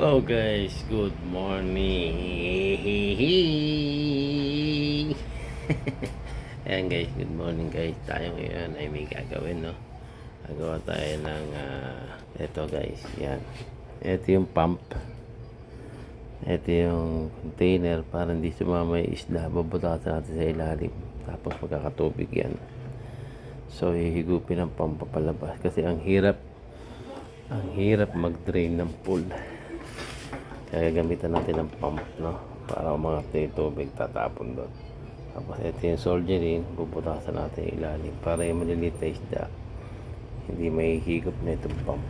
Hello guys, good morning. Ayan guys, good morning guys. Tayo ngayon ay may gagawin, no? Gagawa tayo ng ito guys, yan. Ito yung pump. Ito yung container para hindi sumama yung isda. Babutasan natin sa ilalim. Tapos magkakatubig yan. So hihigupin ang pump papalabas kasi ang hirap mag-drain ng pool. Kaya gamitan natin ng pump, no? Para umangat na yung tubig, tatapon doon. Tapos ito yung soldering, bubutasan natin yung ilalim para yung maliliit na isda hindi may higop na itong pump.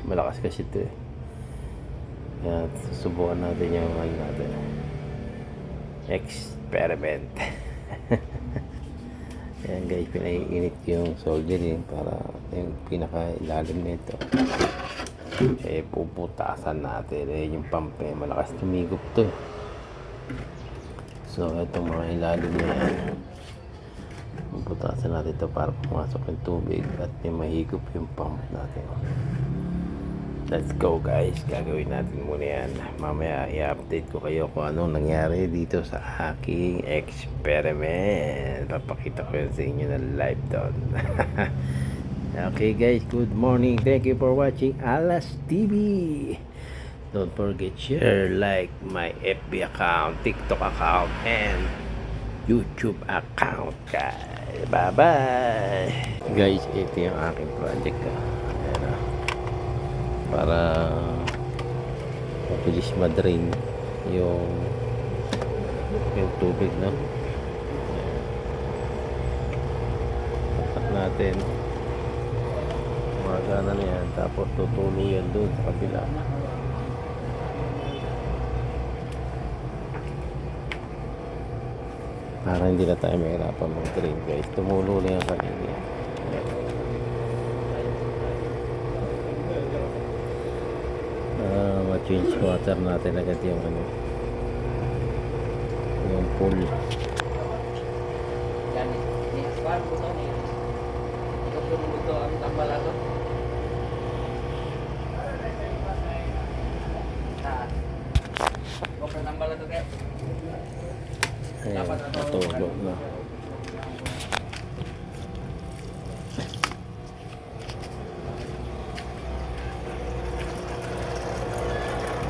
Malakas kasi ito eh. Kaya susubukan natin yung natin. Experiment. Ayan guys, pinaiinit yung soldering para yung pinaka-ilalim nito puputasan natin. Yung pump malakas tumigop to. So itong mga ilalim na yan, puputasan natin ito para pumasok yung tubig at may mahigop yung pump natin. Let's go guys, gagawin natin muna yan. Mamaya i-update ko kayo kung anong nangyari dito sa aking experiment. Papakita ko yun sa inyo na live doon. Okay guys, good morning. Thank you for watching Alas TV. Don't forget share, like my FB account, TikTok account, and YouTube account guys. Bye bye guys. Ito yung aking project para mabilis ma-drain yung tubig, no? Tapat natin, magana na yan, tapos tutulo yan doon sa kabila. Para hindi na tayo mahirapan mag-drain guys. Tumulo na yan kanina. Ma-change water natin agad yung yung pool. Ayan, natulog na.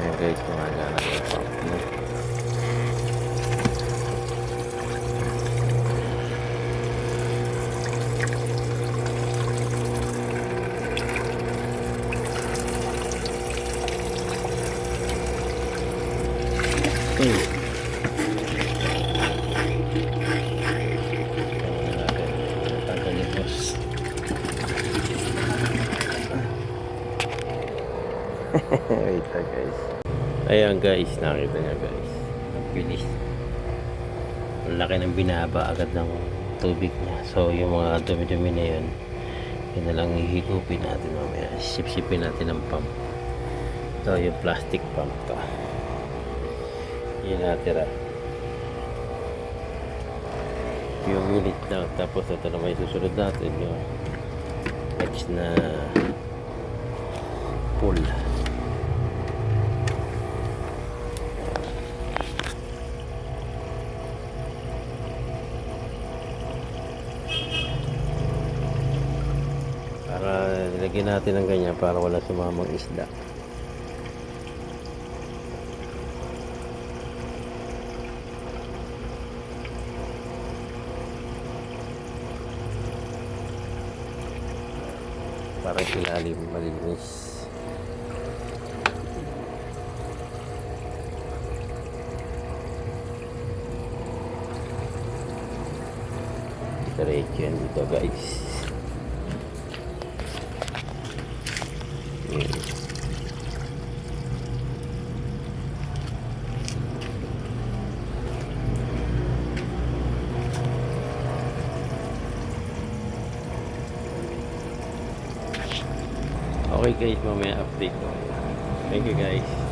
Ayan guys, kumagana na yung pump, no? Wait lang guys. Ayan guys, nakita nyo guys, ang bilis. Ang laki ng binaba agad ng tubig niya. So yung mga dumi-dumi na yun, yun na lang hihigupin natin mamaya. Sip-sipin natin ang pump. Ito yung plastic pump to. Yun natira yung unit lang. Tapos ito na may susunod natin yung next na pool. Para nilagyan natin ng ganyan para wala sumamang isda. Para ilalim malinis. Diretso yan dito guys. Okay guys, mamaya update ko. Thank you guys.